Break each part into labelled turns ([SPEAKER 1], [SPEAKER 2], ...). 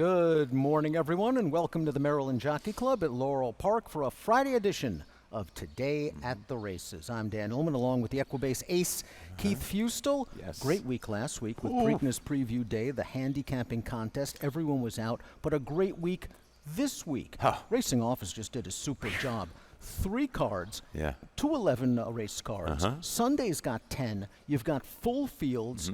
[SPEAKER 1] Good morning, everyone, and welcome to the Maryland Jockey Club at Laurel Park for a Friday edition of Today at the Races. I'm Dan Ullman, along with the Equibase ace, Keith Fustel.
[SPEAKER 2] Yes.
[SPEAKER 1] Great week last week with Preakness Preview Day, the handicapping contest. Everyone was out, but a great week this week. Racing Office just did a super job. 3 cards, 211 race cards. Sunday's got 10. You've got full fields.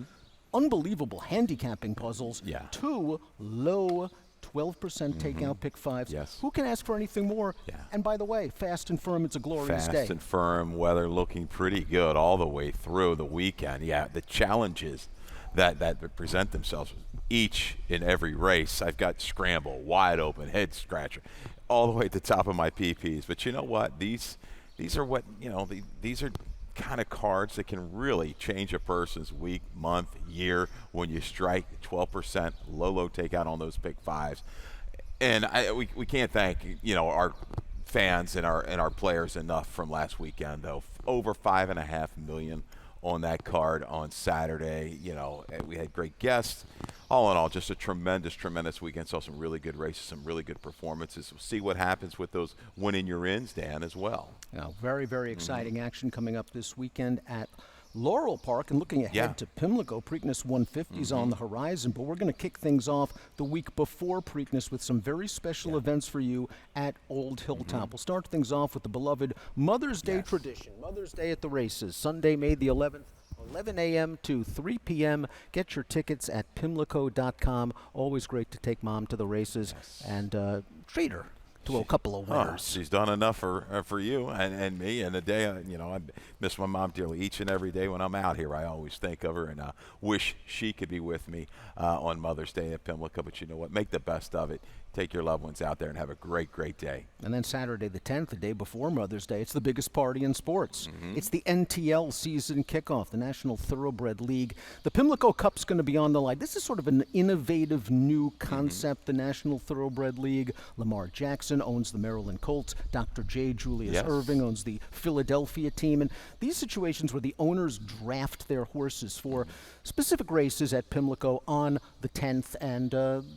[SPEAKER 1] Unbelievable handicapping puzzles. 2 low 12% takeout pick 5s.
[SPEAKER 2] Yes.
[SPEAKER 1] Who can ask for anything more? And by the way, fast and firm, it's a glorious day.
[SPEAKER 2] Fast and firm, weather looking pretty good all the way through the weekend. The challenges that present themselves each and every race. I've got scramble, wide open, head scratcher, all the way at the top of my PPs. But you know what? These are what, these are kind of cards that can really change a person's week, month, year when you strike 12% low takeout on those pick 5s. And we can't thank our fans and our players enough from last weekend, though. Over 5.5 million on that card on Saturday. We had great guests. All in all, just a tremendous weekend. Saw some really good races, some really good performances. We'll see what happens with those winning your ins, Dan, as well.
[SPEAKER 1] Very exciting action coming up this weekend at Laurel Park, and looking ahead to Pimlico. Preakness 150s on the horizon, but we're going to kick things off the week before Preakness with some very special events for you at Old Hilltop. We'll start things off with the beloved Mother's Day tradition. Mother's Day at the races, Sunday, May the 11th. 11 a.m. to 3 p.m. Get your tickets at pimlico.com. Always great to take Mom to the races and treat her to a couple of winners.
[SPEAKER 2] She's done enough for you and me. And the day, I miss my mom dearly. Each and every day when I'm out here, I always think of her and wish she could be with me on Mother's Day at Pimlico. But you know what? Make the best of it. Take your loved ones out there and have a great day.
[SPEAKER 1] And then Saturday the 10th, the day before Mother's Day, it's the biggest party in sports. It's the NTL season kickoff, the National Thoroughbred League. The Pimlico Cup's going to be on the line. This is sort of an innovative new concept, the National Thoroughbred League. Lamar Jackson owns the Maryland Colts. Dr. J. Julius Irving owns the Philadelphia team. And these situations where the owners draft their horses for specific races at Pimlico on the 10th, and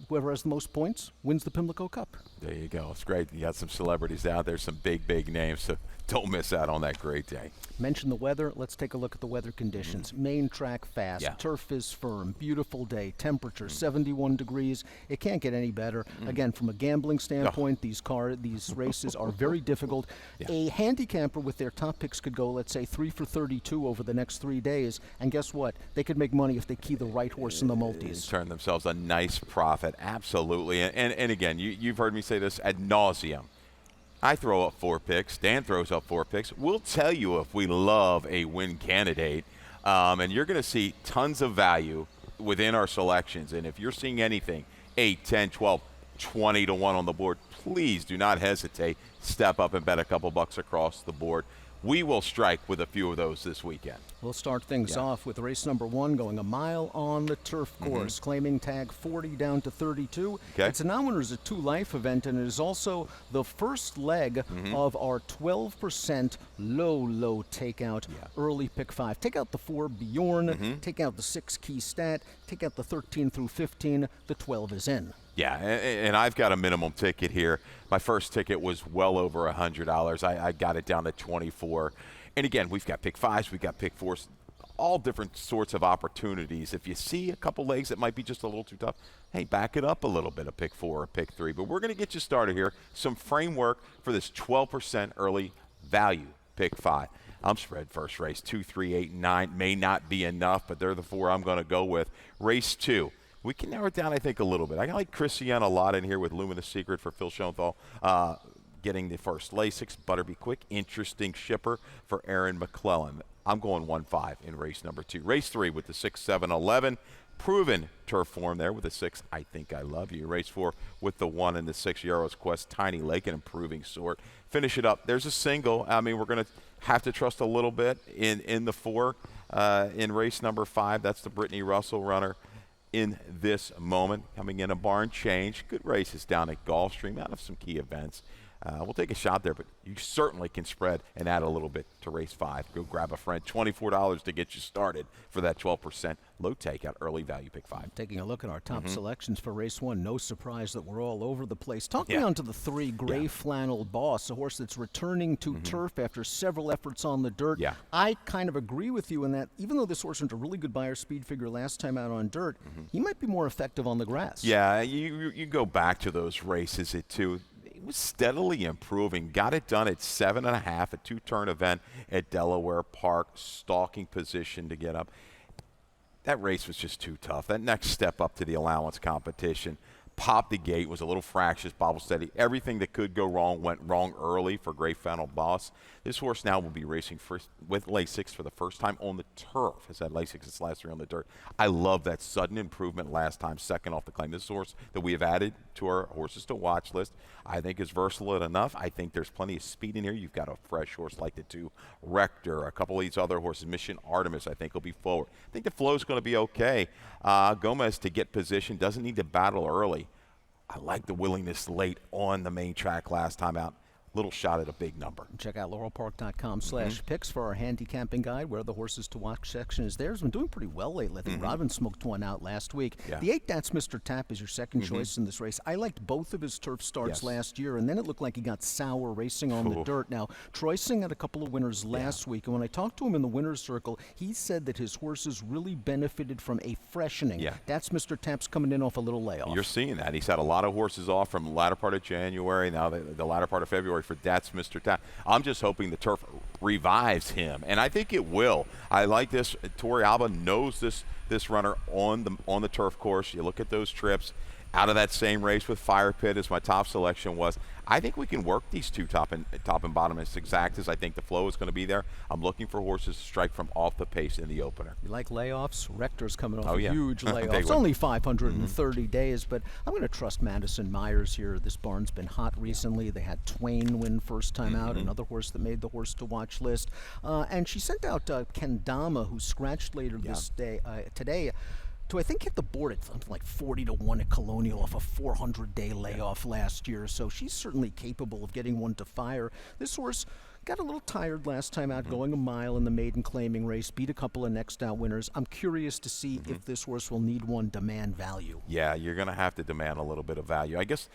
[SPEAKER 1] whoever has the most points wins the Pimlico Cup.
[SPEAKER 2] There you go. It's great. You got some celebrities out there, some big names, so don't miss out on that great day.
[SPEAKER 1] Mention the weather. Let's take a look at the weather conditions. Main track fast. Turf is firm. Beautiful day. Temperature 71 degrees. It can't get any better. Again, from a gambling standpoint, these races are very difficult. A handicapper with their top picks could go, let's say, 3 for 32 over the next 3 days. And guess what? They could make money if they key the right horse in the multis.
[SPEAKER 2] Turn themselves a nice profit. Absolutely. And again, you've heard me say this ad nauseum. I throw up 4 picks. Dan throws up 4 picks. We'll tell you if we love a win candidate. And you're going to see tons of value within our selections. And if you're seeing anything, 8, 10, 12, 20 to 1 on the board, please do not hesitate. Step up and bet a couple bucks across the board. We will strike with a few of those this weekend.
[SPEAKER 1] We'll start things off with race number 1 going a mile on the turf course, claiming tag 40 down to 32. It's a non-winners at 2 life event, and it is also the first leg of our 12% low takeout early pick 5. Take out the 4 Bjorn, take out the 6 Key Stat, take out the 13 through 15. The 12 is in.
[SPEAKER 2] Yeah, and I've got a minimum ticket here. My first ticket was well over $100. I got it down to 24. And again, we've got pick 5s, we've got pick 4s, all different sorts of opportunities. If you see a couple legs that might be just a little too tough, hey, back it up a little bit, a pick 4 or pick 3. But we're going to get you started here. Some framework for this 12% early value pick 5. I'm spread first race. 2, 3, 8, 9 may not be enough, but they're the 4 I'm going to go with. Race 2. We can narrow it down, I think, a little bit. I like Christiane a lot in here with Luminous Secret for Phil Schoenthal. Getting the first Lasix, Butterby Quick, Interesting Shipper for Aaron McClellan. I'm going 1-5 in race number 2. Race 3 with the 6, 7, 11. Proven turf form there with the 6, I Think I Love You. Race 4 with the 1 and the 6, Yarrow's Quest, Tiny Lake, an improving sort. Finish it up. There's a single. I mean, we're going to have to trust a little bit in the 4 in race number 5. That's the Brittany Russell runner in this moment. Coming in a barn change. Good races down at Gulfstream out of some key events. we'll take a shot there, but you certainly can spread and add a little bit to race 5. Go grab a friend. $24 to get you started for that 12% low takeout early value pick 5.
[SPEAKER 1] Taking a look at our top selections for race 1, no surprise that we're all over the place. Talk me on to the 3, Gray Flannel Boss, a horse that's returning to turf after several efforts on the dirt.
[SPEAKER 2] Yeah.
[SPEAKER 1] I kind of agree with you in that even though this horse earned a really good Beyer speed figure last time out on dirt, he might be more effective on the grass.
[SPEAKER 2] Yeah, you go back to those races at 2. He was steadily improving. Got it done at 7.5, a 2-turn event at Delaware Park, stalking position to get up. That race was just too tough. That next step up to the allowance competition, popped the gate, was a little fractious, bobble steady. Everything that could go wrong went wrong early for Gray Flannel Boss. This horse now will be racing with Lasix for the first time on the turf. Has had Lasix its last 3 on the dirt. I love that sudden improvement last time, second off the claim. This is a horse that we have added to our horses to watch list. I think is versatile enough. I think there's plenty of speed in here. You've got a fresh horse like the 2 Rector, a couple of these other horses. Mission Artemis, I think, will be forward. I think the flow is going to be okay. Gomez to get position, doesn't need to battle early. I like the willingness late on the main track last time out. Little shot at a big number.
[SPEAKER 1] Check out laurelpark.com/picks for our handicapping guide, where the horses to watch section is there. It's been doing pretty well lately. I think Rodman smoked one out last week.
[SPEAKER 2] Yeah.
[SPEAKER 1] The 8, That's Mr. Tap, is your second choice in this race. I liked both of his turf starts last year, and then it looked like he got sour racing on the dirt. Now, Troyson had a couple of winners last week, and when I talked to him in the winner's circle, he said that his horses really benefited from a freshening.
[SPEAKER 2] Yeah.
[SPEAKER 1] That's Mr. Tap's coming in off a little layoff.
[SPEAKER 2] You're seeing that. He's had a lot of horses off from the latter part of January, now the latter part of February for That's Mr. Tap. I'm just hoping the turf revives him, and I think it will. I like this. Torrey Alba knows this runner on the turf course. You look at those trips out of that same race with Fire Pit as my top selection was. I think we can work these 2 top and bottom as exact as I think the flow is going to be there. I'm looking for horses to strike from off the pace in the opener.
[SPEAKER 1] You like layoffs? Rector's coming off a
[SPEAKER 2] yeah.
[SPEAKER 1] huge layoff. It's only 530 days, but I'm going to trust Madison Myers here. This barn's been hot recently. They had Twain win first time out, another horse that made the horse to watch list. And she sent out Kendama, who scratched later this day today, to I think hit the board at something like 40-1 at Colonial off a 400-day layoff last year. So she's certainly capable of getting one to fire. This horse got a little tired last time out, going a mile in the maiden claiming race, beat a couple of next out winners. I'm curious to see if this horse will need one demand value.
[SPEAKER 2] Yeah, you're going to have to demand a little bit of value. I guess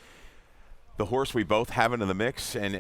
[SPEAKER 2] the horse we both have in the mix and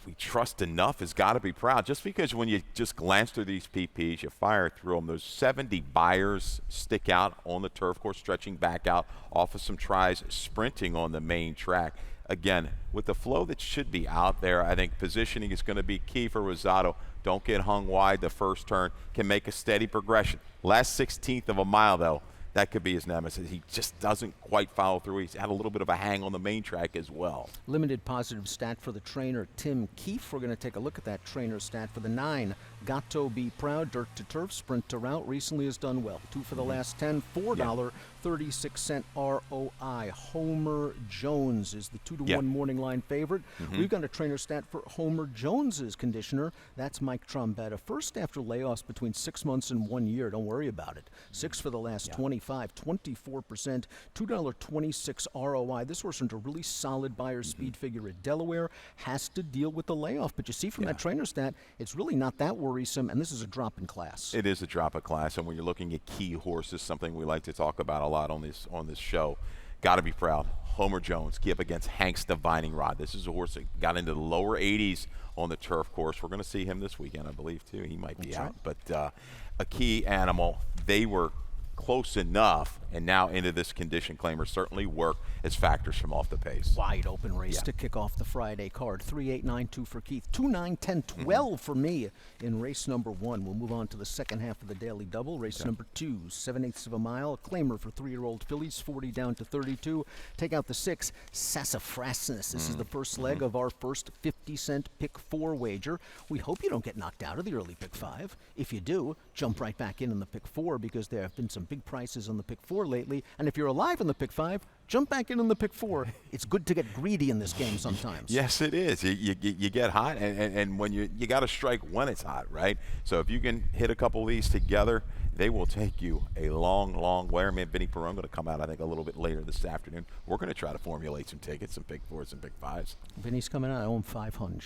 [SPEAKER 2] we trust enough has got to be Proud. Just because when you just glance through these PPs, you fire through them, those 70 buyers stick out on the turf course, stretching back out off of some tries, sprinting on the main track. Again, with the flow that should be out there, I think positioning is going to be key for Rosado. Don't get hung wide the first turn, can make a steady progression. Last 16th of a mile, though, that could be his nemesis. He just doesn't quite follow through. He's had a little bit of a hang on the main track as well.
[SPEAKER 1] Limited positive stat for the trainer, Tim Keefe. We're going to take a look at that trainer stat for the 9. Gatto Be Proud, dirt to turf, sprint to route, recently has done well. 2 for the last 10, $4.36 ROI. Homer Jones is the 2-1 morning line favorite. We've got a trainer stat for Homer Jones's conditioner. That's Mike Trombetta. First after layoffs between 6 months and 1 year. Don't worry about it. 6 for the last 25, 24%, $2.26 ROI. This horse earned a really solid buyer speed figure at Delaware. Has to deal with the layoff, but you see from that trainer stat, it's really not that worrisome, and this is a drop in class.
[SPEAKER 2] It is a drop of class, and when you're looking at key horses, something we like to talk about a lot on this show, got to be Proud. Homer Jones, key up against Hank's Divining Rod. This is a horse that got into the lower 80s on the turf course. We're going to see him this weekend, I believe, too. He might be out, but a key animal. They were close enough, and now into this condition claimer certainly work as factors from off the pace.
[SPEAKER 1] Wide open race to kick off the Friday card. 3, 8, 9, 2 for Keith. 2, 9, 10, 12 for me in race number 1. We'll move on to the second half of the daily double. Race number 2, 7/8 of a mile. A claimer for 3-year-old fillies, 40 down to 32. Take out the 6, Sassafrasness. This is the first leg of our first 50-cent pick 4 wager. We hope you don't get knocked out of the early pick 5. If you do, jump right back in the pick 4, because there have been some big prices on the pick 4 lately. And if you're alive in the pick 5, jump back in the pick 4. It's good to get greedy in this game sometimes.
[SPEAKER 2] Yes, it is. You get hot, and when you got to strike when it's hot, right? So if you can hit a couple of these together, they will take you a long, long way. Man, Vinny Perron going to come out, I think, a little bit later this afternoon. We're going to try to formulate some tickets, some pick fours and pick fives.
[SPEAKER 1] Vinny's coming out. I own 500.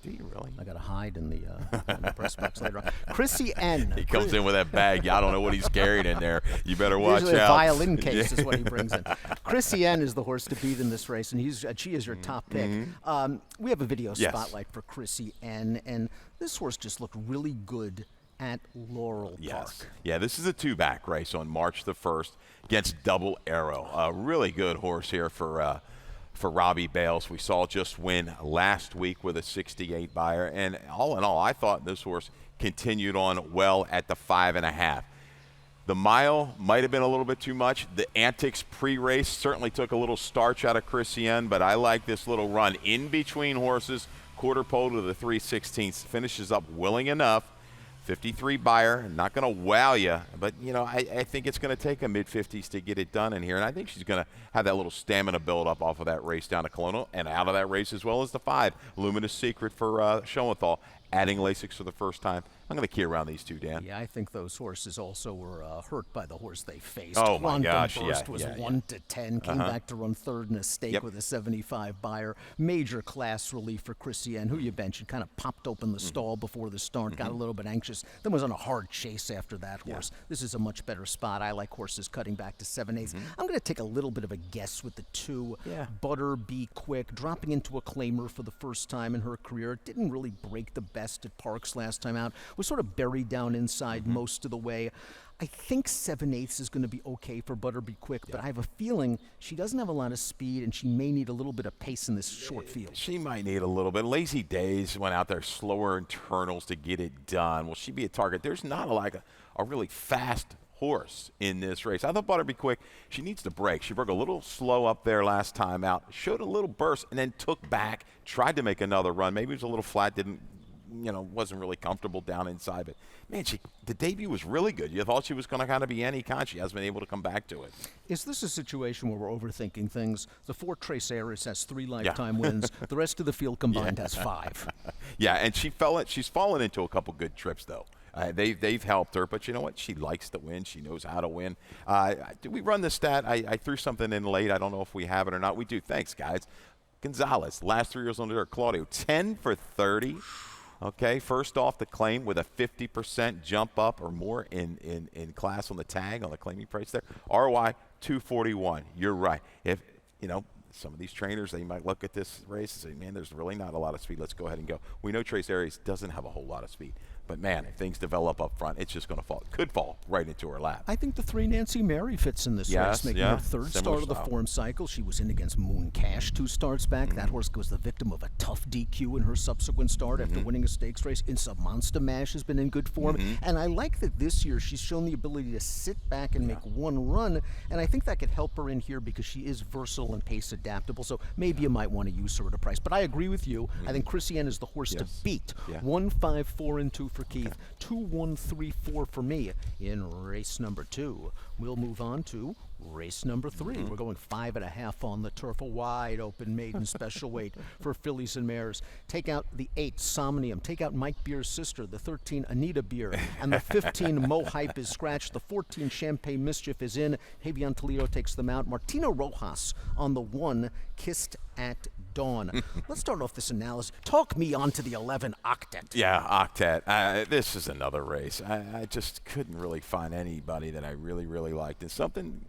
[SPEAKER 2] Do you really?
[SPEAKER 1] I got to hide in the press box later on. Chrissy N.
[SPEAKER 2] He comes in with that bag. I don't know what he's carrying in there. You better watch
[SPEAKER 1] Usually
[SPEAKER 2] out.
[SPEAKER 1] A violin case is what he brings in. Chrissy N is the horse to beat in this race, and she is your top pick. We have a video spotlight for Chrissy N, and this horse just looked really good at Laurel Park.
[SPEAKER 2] Yeah, this is a two-back race on March the 1st against Double Arrow. A really good horse here for Robbie Bales. We saw just win last week with a 68 buyer, and all in all, I thought this horse continued on well at the 5.5. The mile might have been a little bit too much. The antics pre-race certainly took a little starch out of Christiane, but I like this little run in between horses. Quarter pole to the 3/16, finishes up willing enough. 53 buyer, not going to wow you, but, you know, I think it's going to take a mid-50s to get it done in here, and I think she's going to have that little stamina build up off of that race down to Colonial and out of that race as well as the 5. Luminous Secret for Schoenthal, adding Lasix for the first time. I'm going to key around these two, Dan.
[SPEAKER 1] Yeah, I think those horses also were hurt by the horse they faced.
[SPEAKER 2] Oh, my
[SPEAKER 1] Quantum
[SPEAKER 2] gosh,
[SPEAKER 1] Burst was 1-10, came back to run third in a stake with a 75 buyer. Major class relief for Christiane, who you mentioned, kind of popped open the stall before the start, got a little bit anxious, then was on a hard chase after that horse. This is a much better spot. I like horses cutting back to 7/8. I'm going to take a little bit of a guess with the 2. Butter Be Quick, dropping into a claimer for the first time in her career. Didn't really break the best at Parks last time out. Was sort of buried down inside most of the way. I think 7/8 is going to be okay for Butter Be Quick, but I have a feeling she doesn't have a lot of speed, and she may need a little bit of pace in this short field.
[SPEAKER 2] She might need a little bit. Lazy Days went out there, slower internals to get it done. Will she be a target? There's not a really fast horse in this race. I thought Butter Be Quick, she needs to break. She broke a little slow up there last time out, showed a little burst, and then took back, tried to make another run. Maybe it was a little flat, wasn't really comfortable down inside. But, man, the debut was really good. You thought she was going to kind of be Annie Con. She hasn't been able to come back to it.
[SPEAKER 1] Is this a situation where we're overthinking things? The 4 Trace Aris has 3 lifetime wins. The rest of the field combined has 5.
[SPEAKER 2] Yeah, and she's fallen into a couple good trips, though. They've helped her, but you know what? She likes to win. She knows how to win. Did we run the stat? I threw something in late. I don't know if we have it or not. We do. Thanks, guys. Gonzalez, last 3 years under her. Claudio, 10 for 30. Okay, first off the claim with a 50% jump up or more in class on the tag, on the claiming price there. ROI 241. You're right. If, some of these trainers, they might look at this race and say, man, there's really not a lot of speed. Let's go ahead and go. We know Trace Aries doesn't have a whole lot of speed. But, man, if things develop up front, it's just going to fall. Could fall right into her lap.
[SPEAKER 1] I think the 3 Nancy Mary fits in this race, making her 3rd start of the form cycle. She was in against Moon Cash 2 starts back. That horse was the victim of a tough DQ in her subsequent start after winning a stakes race. Insa Monster Mash has been in good form. And I like that this year she's shown the ability to sit back and make one run. And I think that could help her in here because she is versatile and pace adaptable. So maybe you might want to use her at a price. But I agree with you. I think Christiane is the horse to beat. 1, 5, 4, and 2 for Keith. 2, 1, 3, 4 for me in race number 2. We'll move on to race number 3. We're going 5.5 on the turf. A wide open maiden special weight for fillies and mares. Take out the 8 Somnium. Take out Mike Beer's sister, the 13 Anita Beer, and the 15 Mo Hype is scratched. The 14 Champagne Mischief is in. Javion Toledo takes them out. Martino Rojas on the 1 Kissed at Dawn. Let's start off this analysis. Talk me onto the 11 Octet.
[SPEAKER 2] Yeah, Octet. This is another race. I just couldn't really find anybody that I really, really liked. And something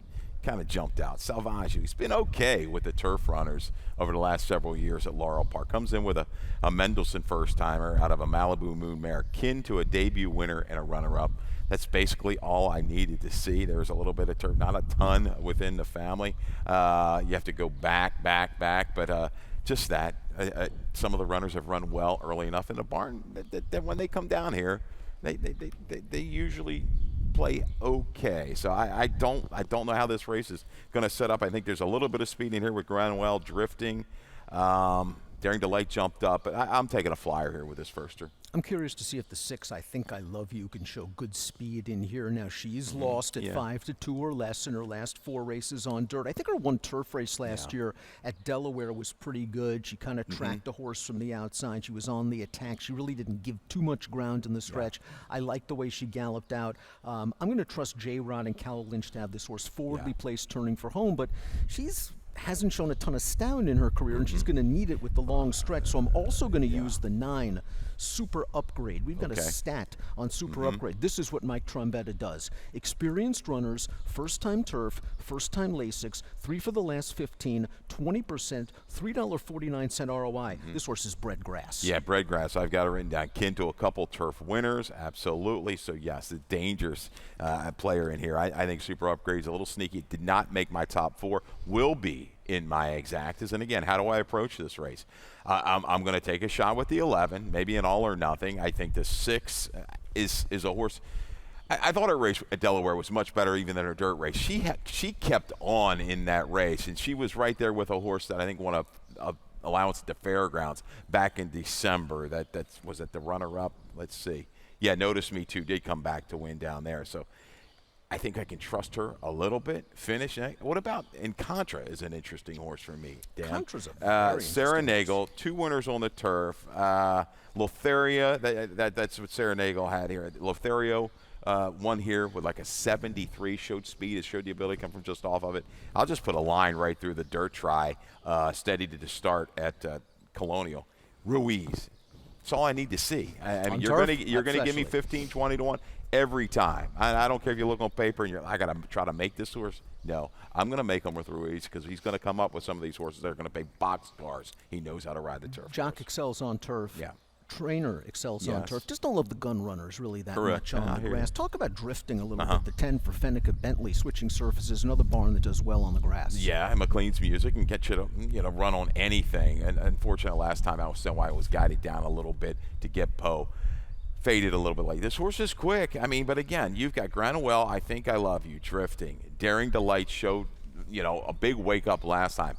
[SPEAKER 2] kind of jumped out. Salvaggio, he's been okay with the turf runners over the last several years at Laurel Park. Comes in with a Mendelssohn first-timer out of a Malibu Moon mare, kin to a debut winner and a runner-up. That's basically all I needed to see. There was a little bit of turf, not a ton within the family. You have to go back, but just that. Some of the runners have run well early enough in the barn that when they come down here, they usually play okay. So I don't know how this race is going to set up. I think there's a little bit of speed in here with Granwell drifting. Daring Delight jumped up, but I'm taking a flyer here with this firster.
[SPEAKER 1] I'm curious to see if the 6, I Think I Love You, can show good speed in here. Now, she's lost at 5-2 or less in her last 4 races on dirt. I think her one turf race last year at Delaware was pretty good. She kind of tracked the horse from the outside. She was on the attack. She really didn't give too much ground in the stretch. I like the way she galloped out. I'm going to trust J-Rod and Cal Lynch to have this horse forwardly placed turning for home, but she's hasn't shown a ton of stallion in her career, and she's going to need it with the long stretch. So I'm also going to use the 9 Super Upgrade. We've got a stat on Super Upgrade. This is what Mike Trombetta does. Experienced runners, first-time turf, first-time Lasix, 3 for the last 15, 20%, $3.49 ROI. This horse is bred grass.
[SPEAKER 2] Yeah, bred grass. I've got it written down. Kin to a couple turf winners, absolutely. So, yes, a dangerous player in here. I think Super Upgrade's a little sneaky. Did not make my top 4. Will be in my exactas. And again, how do I approach this race? I'm going to take a shot with the 11, maybe an all or nothing. I think the 6 is a horse. I thought her race at Delaware was much better even than her dirt race. She kept on in that race, and she was right there with a horse that I think won a allowance at the Fairgrounds back in December. That was at the runner-up. Let's see. Yeah, Notice Me Too did come back to win down there. So I think I can trust her a little bit. Finish. What about Contra is an interesting horse for me, Dan.
[SPEAKER 1] Contra's a very
[SPEAKER 2] Sarah Nagel, 2 winners on the turf. Lothario, that's what Sarah Nagel had here. Lothario won here with like a 73, showed speed, it showed the ability to come from just off of it. I'll just put a line right through the dirt try, steady to the start at Colonial. Ruiz. That's all I need to see. I mean, you're going to give me 15, 20 to 1 every time. I don't care if you look on paper and I got to try to make this horse. No, I'm going to make him with Ruiz because he's going to come up with some of these horses that are going to pay box cars. He knows how to ride the turf.
[SPEAKER 1] Jock excels on turf.
[SPEAKER 2] Yeah.
[SPEAKER 1] Trainer excels on turf. Just don't love the gun runners really that much on the
[SPEAKER 2] you.
[SPEAKER 1] grass. Talk about drifting a little bit. The 10 for Fennica Bentley, switching surfaces, another barn that does well on the grass.
[SPEAKER 2] Yeah, and McLean's Music can get you to run on anything. And unfortunately, last time I was guided down a little bit to get Poe. Faded a little bit late. This horse is quick. I mean, but again, you've got Granuel, I Think I Love You, drifting. Daring Delight showed, a big wake up last time.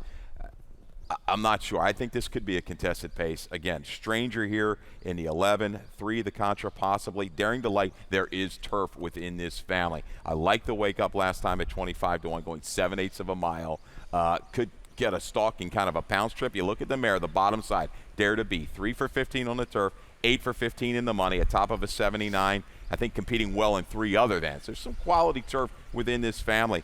[SPEAKER 2] I'm not sure. I think this could be a contested pace. Again, Stranger here in the 11, 3 the Contra possibly. Daring Delight, there is turf within this family. I like the wake up last time at 25 to 1, going 7/8 of a mile. Could get a stalking kind of a pounce trip. You look at the mare, the bottom side, Dare to Be, 3 for 15 on the turf, 8 for 15 in the money, a top of a 79. I think competing well in 3 other events. There's some quality turf within this family.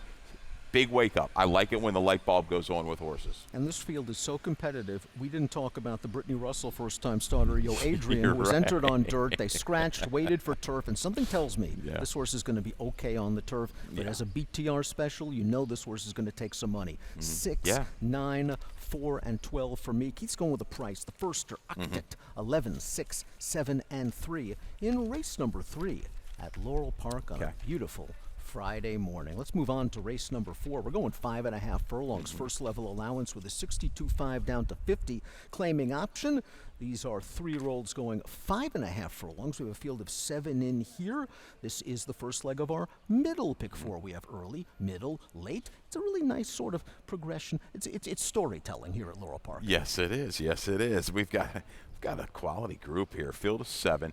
[SPEAKER 2] Big wake up. I like it when the light bulb goes on with horses.
[SPEAKER 1] And this field is so competitive. We didn't talk about the Brittany Russell first-time starter, Yo Adrian, was entered on dirt. They scratched, waited for turf, and something tells me this horse is going to be okay on the turf. But as a BTR special, this horse is going to take some money. 6, 9, 4, and 12 for me. Keith's going with a price. The firster, Octet, 11, 6, 7, and 3 in race number 3 at Laurel Park on a beautiful Friday morning. Let's move on to race number 4. We're going 5.5 furlongs. First level allowance with a 62.5 down to 50. Claiming option. These are 3-year-olds going 5.5 furlongs. We have a field of 7 in here. This is the first leg of our middle pick 4. We have early, middle, late. It's a really nice sort of progression. It's storytelling here at Laurel Park.
[SPEAKER 2] Yes, it is. Yes, it is. We've got a quality group here. Field of 7.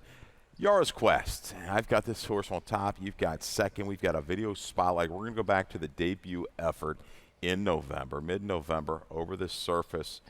[SPEAKER 2] Yara's Quest. I've got this horse on top. You've got second. We've got a video spotlight. We're going to go back to the debut effort in November, mid-November, over this surface.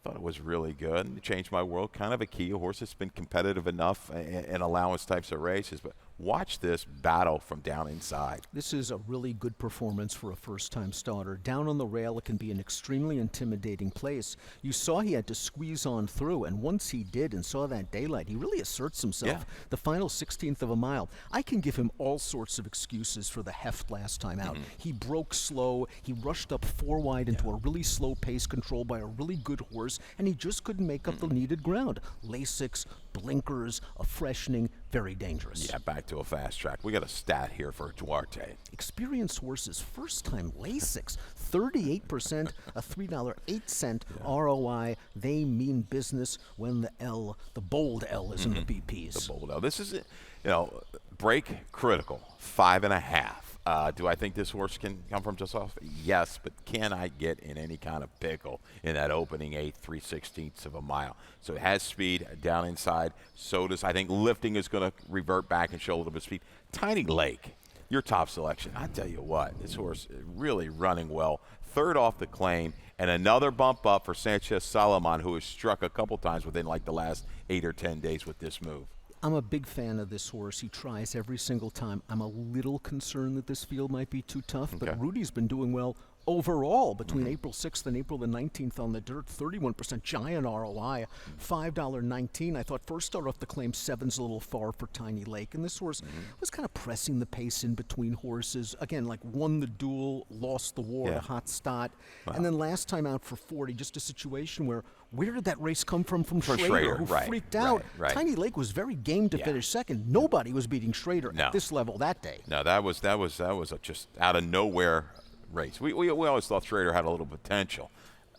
[SPEAKER 2] Thought it was really good. It changed my world. Kind of a key. A horse that's been competitive enough in allowance types of races. But watch this battle from down inside.
[SPEAKER 1] This is a really good performance for a first-time starter. Down on the rail, it can be an extremely intimidating place. You saw he had to squeeze on through, and once he did and saw that daylight, he really asserts himself. The final 16th of a mile. I can give him all sorts of excuses for the heft last time out. He broke slow. He rushed up 4 wide into a really slow pace controlled by a really good horse, and he just couldn't make up the needed ground. Lasix, blinkers, a freshening, very dangerous.
[SPEAKER 2] Yeah, back to a fast track. We got a stat here for Duarte.
[SPEAKER 1] Experienced horses, first-time Lasix, 38%, a $3.08 ROI. They mean business when the bold L is in the BPs.
[SPEAKER 2] The bold L. This is it. Break critical, 5.5. Do I think this horse can come from just off? Yes, but can I get in any kind of pickle in that opening 8, 3/16 of a mile? So it has speed down inside. So does, I think lifting is going to revert back and show a little bit of speed. Tiny Lake, your top selection. I tell you what, this horse is really running well. Third off the claim, and another bump up for Sanchez Solomon, who has struck a couple times within like the last 8 or 10 days with this move.
[SPEAKER 1] I'm a big fan of this horse. He tries every single time. I'm a little concerned that this field might be too tough, but Rudy's been doing well overall between April 6th and April the 19th on the dirt. 31% giant ROI, $5.19. I thought first start off the claim, 7's a little far for Tiny Lake, and this horse was kind of pressing the pace in between horses. Again, like won the duel, lost the war, a hot start, and then last time out for 40, just a situation where did that race come from Schrader, who freaked out? Tiny Lake was very game to finish second. Nobody was beating Schrader at this level that day.
[SPEAKER 2] No, that was a just out of nowhere race. We always thought Schrader had a little potential.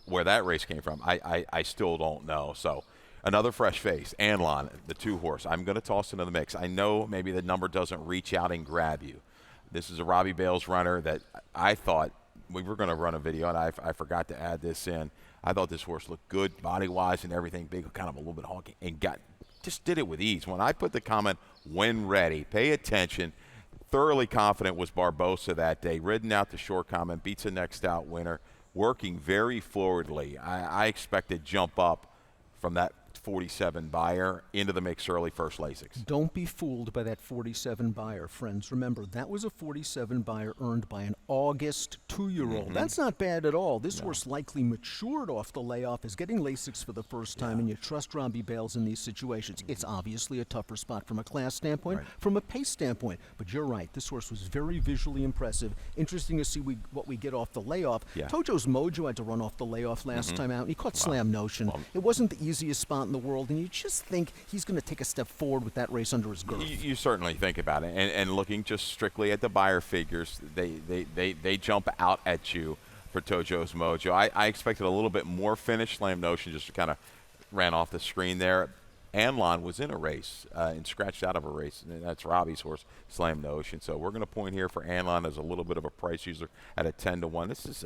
[SPEAKER 2] Where that race came from, I still don't know. So another fresh face, Anlon, the 2-horse. I'm going to toss into the mix. I know maybe the number doesn't reach out and grab you. This is a Robbie Bales runner that I thought we were going to run a video, and I forgot to add this in. I thought this horse looked good body-wise and everything, big, kind of a little bit honky, and just did it with ease. When I put the comment, when ready, pay attention. Thoroughly confident was Barbosa that day. Ridden out the short comment, beats the next out winner, working very forwardly. I expect to jump up from that 47 buyer into the mix early, first Lasix.
[SPEAKER 1] Don't be fooled by that 47 buyer, friends. Remember, that was a 47 buyer earned by an August 2-year-old. That's not bad at all. This horse likely matured off the layoff, is getting Lasix for the first time, and you trust Robbie Bales in these situations. It's obviously a tougher spot from a class standpoint, from a pace standpoint. But you're right, this horse was very visually impressive. Interesting to see what we get off the layoff. Tojo's Mojo had to run off the layoff last time out, and he caught Slam Notion. It wasn't the easiest spot in the world, and you just think he's going to take a step forward with that race under his girth.
[SPEAKER 2] You certainly think about it, and looking just strictly at the buyer figures, they jump out at you for Tojo's Mojo. I expected a little bit more finish. Slam Notion just kind of ran off the screen there. Anlon was in a race and scratched out of a race, and that's Robbie's horse, Slam Notion. So we're going to point here for Anlon as a little bit of a price user at a 10-1. This is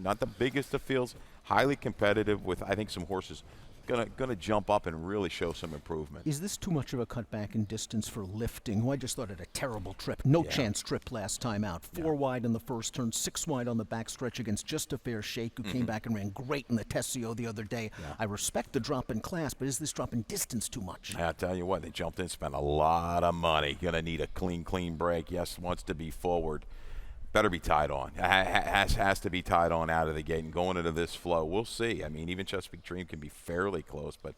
[SPEAKER 2] not the biggest of fields, highly competitive with, I think, some horses going to jump up and really show some improvement.
[SPEAKER 1] Is this too much of a cutback in distance for lifting? Who I just thought had a terrible trip. No chance trip last time out. 4 wide in the first turn, 6 wide on the backstretch against Just a Fair Shake, who came back and ran great in the Tessio the other day. I respect the drop in class, but is this drop in distance too much?
[SPEAKER 2] I'll tell you what, they jumped in, spent a lot of money. Going to need a clean break. Yes, wants to be forward. Better be tied on. Has to be tied on out of the gate and going into this flow. We'll see. I mean, even Chesapeake Dream can be fairly close, but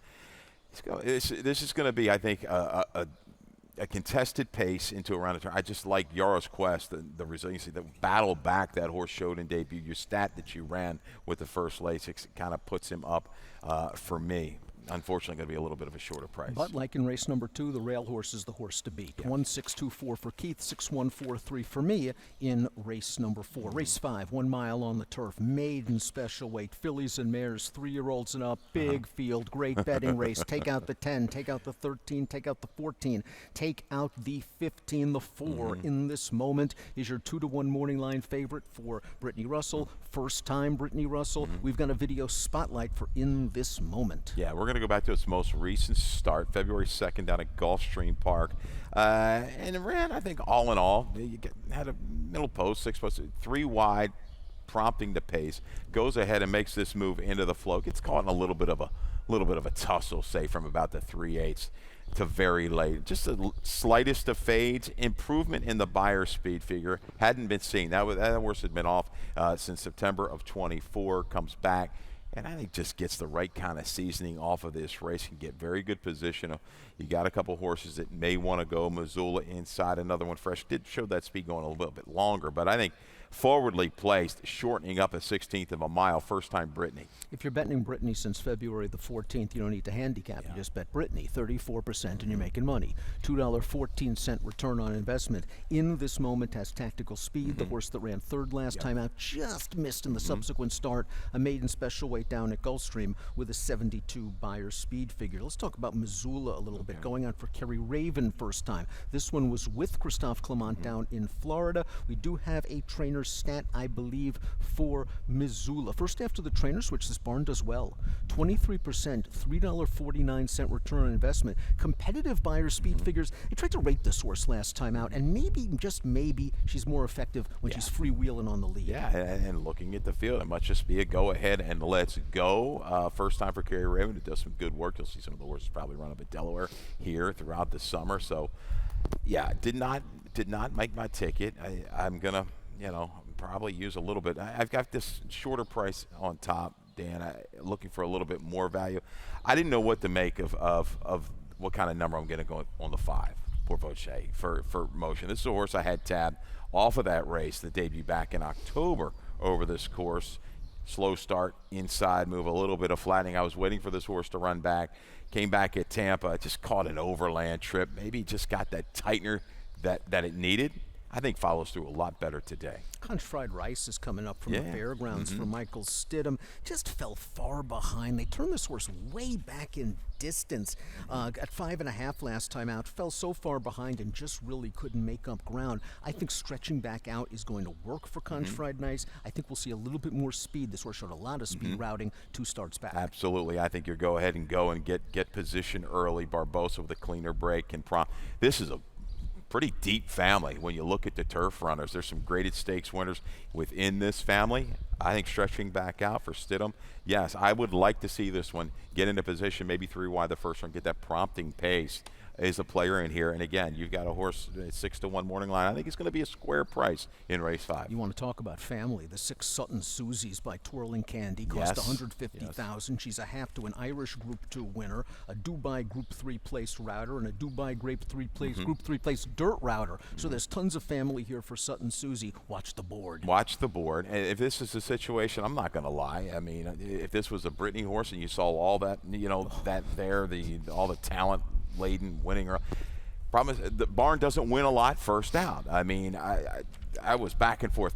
[SPEAKER 2] this is going to be, I think, a contested pace into around the turn. I just like Yara's Quest, the resiliency, the battle back that horse showed in debut. Your stat that you ran with the first Lasix kind of puts him up for me. Unfortunately, going to be a little bit of a shorter price.
[SPEAKER 1] But like in race number 2, the rail horse is the horse to beat. 1-6-2-4 for Keith, 6-1-4-3 for me in race number 4. Race 5, 1 mile on the turf, maiden special weight, fillies and mares, 3-year-olds and up, big field, great betting race. Take out the 10, take out the 13, take out the 14, take out the 15. The 4 in this moment is your 2-1 morning line favorite for Brittany Russell. First time Brittany Russell. We've got a video spotlight for In This Moment.
[SPEAKER 2] Yeah, we're going to go back to its most recent start, February 2nd down at Gulfstream Park. And it ran, I think, all in all. Had a middle post, 6 posts, 3 wide, prompting the pace. Goes ahead and makes this move into the flow. Gets caught in a little bit of a tussle, say, from about the 3/8 to very late. Just the slightest of fades. Improvement in the buyer speed figure hadn't been seen. That horse had been off since September of 24. Comes back. And I think just gets the right kind of seasoning off of this race and get very good position. You got a couple horses that may want to go. Missoula inside, another one fresh. Did show that speed going a little bit longer, but I think forwardly placed, shortening up a 16th of a mile. First time Brittany.
[SPEAKER 1] If you're betting Brittany since February the 14th, you don't need to handicap. You just bet Brittany, 34%, and you're making money. $2.14 return on investment. In this moment has tactical speed. The horse that ran third last time out just missed in the subsequent start. A maiden special weight down at Gulfstream with a 72 Beyer speed figure. Let's talk about Missoula a little bit. Going on for Kerry Raven first time. This one was with Christophe Clement down in Florida. We do have a trainer stat, I believe, for Missoula. First after the trainer switch, this barn does well. 23%, $3.49 return on investment. Competitive Beyer speed figures. They tried to rate this horse last time out, and maybe, just maybe, she's more effective when she's freewheeling on the lead.
[SPEAKER 2] Yeah, and looking at the field, it must just be a go ahead and let's go. First time for Kerry Raven. It does some good work. You'll see some of the horses probably run up at Delaware here throughout the summer. So, yeah, did not make my ticket. I'm gonna, probably use a little bit. I've got this shorter price on top, Dan. Looking for a little bit more value. I didn't know what to make of what kind of number I'm going to go on the 5 for Voce for Motion. This is a horse I had tabbed off of that race, the debut back in October over this course. Slow start inside, move a little bit of flattening. I was waiting for this horse to run back. Came back at Tampa, just caught an overland trip. Maybe just got that tightener that it needed. I think follows through a lot better today.
[SPEAKER 1] Conch Fried Rice is coming up from the fairgrounds for Michael Stidham. Just fell far behind. They turned this horse way back in distance. At 5.5 last time out, fell so far behind and just really couldn't make up ground. I think stretching back out is going to work for Conch Fried Rice. I think we'll see a little bit more speed. This horse showed a lot of speed routing 2 starts back.
[SPEAKER 2] Absolutely. I think you go ahead and go and get position early. Barbosa with a cleaner break can prompt. This is a pretty deep family when you look at the turf runners. There's some graded stakes winners within this family. I think stretching back out for Stidham, yes, I would like to see this one get into position, maybe 3 wide the first one, get that prompting pace. Is a player in here, and again, you've got a horse 6-1 morning line. I think it's going to be a square price in race 5.
[SPEAKER 1] You want to talk about family? The 6 Sutton Susies by Twirling Candy cost $150,000. She's a half to an Irish Group 2 winner, a Dubai Group 3 place router, and a Dubai Group 3 place dirt router. So there's tons of family here for Sutton Susie. Watch the board.
[SPEAKER 2] Watch the board. And if this is a situation, I'm not going to lie. I mean, if this was a Brittany horse and you saw all that, all the talent laden winning. Problem is the barn doesn't win a lot first out. I mean, I was back and forth.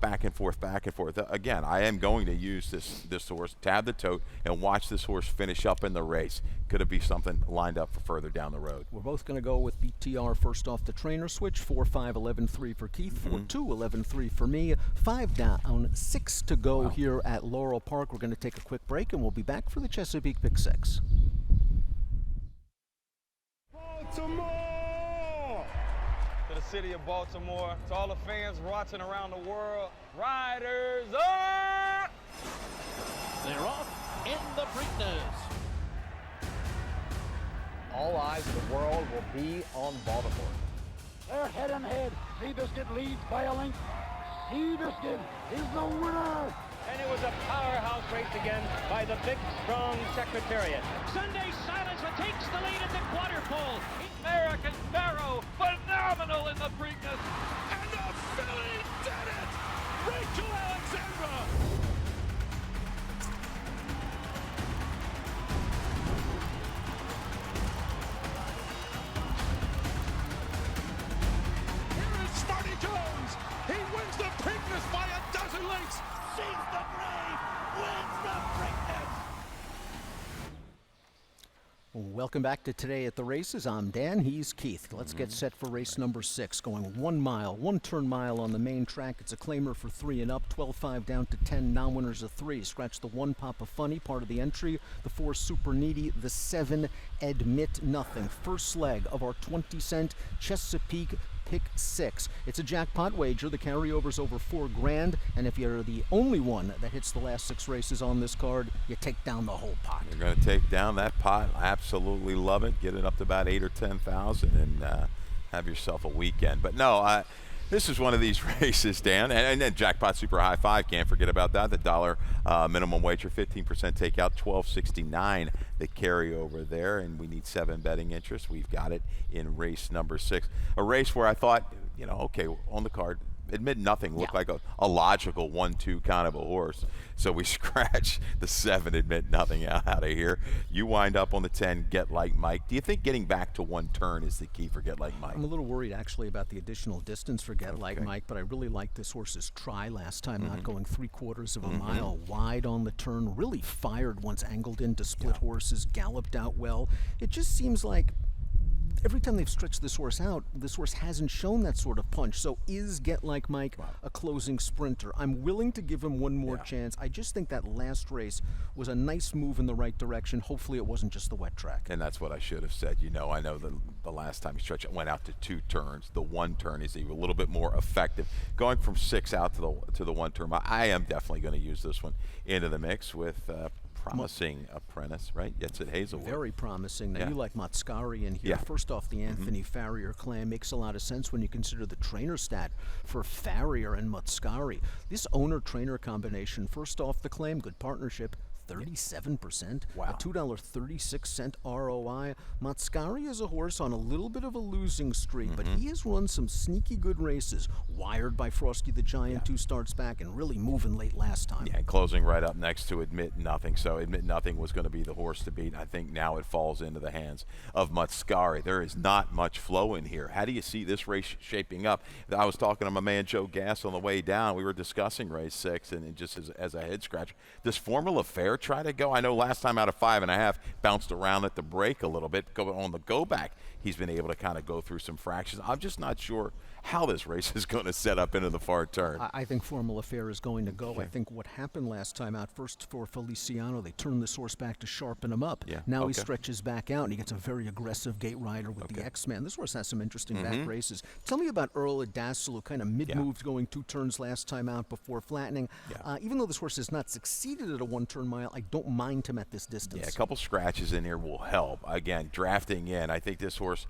[SPEAKER 2] Again, I am going to use this horse, tab the tote, and watch this horse finish up in the race. Could it be something lined up for further down the road?
[SPEAKER 1] We're both going to go with BTR first off the trainer switch. 4-5, 11-3 for Keith. 4-2, 11-3 for me. 5 down, 6 to go here at Laurel Park. We're going to take a quick break, and we'll be back for the Chesapeake Pick 6.
[SPEAKER 3] Baltimore! To the city of Baltimore, to all the fans watching around the world, riders up!
[SPEAKER 4] They're off in the Preakness.
[SPEAKER 5] All eyes of the world will be on Baltimore.
[SPEAKER 6] They're head and head. Seabiscuit leads by a length. Seabiscuit is the winner.
[SPEAKER 5] And it was a powerhouse race again by the big, strong Secretariat.
[SPEAKER 4] Sunday Silence takes the lead at the quarter pole.
[SPEAKER 3] American Pharaoh, phenomenal in the Preakness. And the filly did it! Rachel Alexandra! Here is Smarty Jones. He wins the Preakness by a dozen lengths.
[SPEAKER 4] She's the brave, wins the Preakness.
[SPEAKER 1] Welcome back to Today at the Races. I'm Dan. He's Keith. Let's get set for race number 6. Going 1 mile, 1 turn mile on the main track. It's a claimer for 3 and up. 12-5 down to 10. Non-winners of 3. Scratch the 1 Papa Funny, part of the entry. The 4 Super Needy. The 7 Admit Nothing. First leg of our 20-cent Chesapeake Pick 6. It's a jackpot wager. The carryover's over $4,000, and if you're the only one that hits the last 6 races on this card, you take down the whole pot.
[SPEAKER 2] You're going to take down that pot. Absolutely love it. Get it up to about 8,000 or 10,000, and have yourself a weekend. But no, this is one of these races, Dan, and then jackpot super high 5. Can't forget about that. The dollar minimum wager, 15% takeout, $12.69. The carryover there, and we need 7 betting interest. We've got it in race number 6, a race where I thought, okay, on the card, Admit Nothing looked like a logical 1-2 kind of a horse. So we scratch the 7, Admit Nothing, out of here. You wind up on the 10, Get Like Mike. Do you think getting back to 1 turn is the key for Get Like Mike?
[SPEAKER 1] I'm a little worried actually about the additional distance for Get Like Mike, but I really liked this horse's try last time, not going 3/4 of a mile wide on the turn. Really fired once angled into split horses, galloped out well. It just seems like every time they've stretched this horse out, this horse hasn't shown that sort of punch. So is Get Like Mike a closing sprinter? I'm willing to give him one more chance. I just think that last race was a nice move in the right direction. Hopefully it wasn't just the wet track.
[SPEAKER 2] And that's what I should have said. I know the last time he stretched it went out to 2 turns. The 1 turn is a little bit more effective. Going from 6 out to the 1 turn, I am definitely going to use this one into the mix with promising apprentice, right? It's at Hazelwood.
[SPEAKER 1] Very promising. Now, you like Motscari in here. First off, the Anthony Farrier claim makes a lot of sense when you consider the trainer stat for Farrier and Motscari. This owner-trainer combination, first off the claim, good partnership, 37%,
[SPEAKER 2] wow.
[SPEAKER 1] a $2.36 ROI. Motscari is a horse on a little bit of a losing streak, but he has run some sneaky good races, wired by Frosty the Giant 2 starts back, and really moving late last time.
[SPEAKER 2] Yeah, and closing right up next to Admit Nothing. So Admit Nothing was going to be the horse to beat. I think now it falls into the hands of Motscari. There is not much flow in here. How do you see this race shaping up? I was talking to my man Joe Gass on the way down. We were discussing race 6, and it just as a head scratch, does Formula Fair try to go? I know last time out of 5.5, bounced around at the break a little bit. On the go back, he's been able to kind of go through some fractions. I'm just not sure how this race is going to set up into the far turn.
[SPEAKER 1] I think Formula Fair is going to go. I think what happened last time out, first for Feliciano, they turned this horse back to sharpen him up. Now he stretches back out, and he gets a very aggressive gate rider with the X-Man. This horse has some interesting back races. Tell me about Earl Adassel, who kind of mid-moved going 2 turns last time out before flattening. Even though this horse has not succeeded at a 1-turn mile, I don't mind him at this distance.
[SPEAKER 2] Yeah, a couple scratches in here will help. Again, drafting in, I think this horse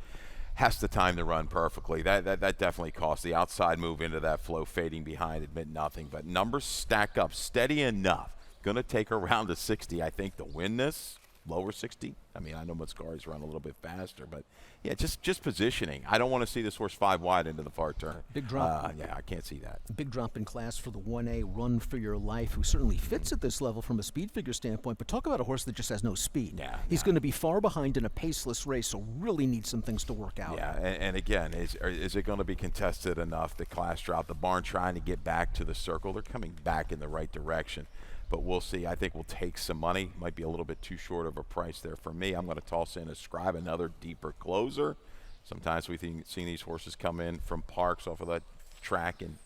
[SPEAKER 2] has the time to run perfectly. That definitely costs the outside move into that flow, fading behind Admit Nothing. But numbers stack up steady enough. Going to take around to 60, I think, to win this. Lower 60. I mean, I know Motscari's run a little bit faster, but yeah, just positioning. I don't want to see this horse 5 wide into the far turn.
[SPEAKER 1] Big drop.
[SPEAKER 2] I can't see that.
[SPEAKER 1] Big drop in class for the 1A Run for Your Life, who certainly fits at this level from a speed figure standpoint, but talk about a horse that just has no speed. He's going to be far behind in a paceless race, so really needs some things to work out.
[SPEAKER 2] Yeah, and again, is it going to be contested enough? The class drop, the barn trying to get back to the circle. They're coming back in the right direction. But we'll see. I think we'll take some money. Might be a little bit too short of a price there for me. I'm going to toss in Ascribe, another deeper closer. Sometimes we've seen these horses come in from parks off of that track and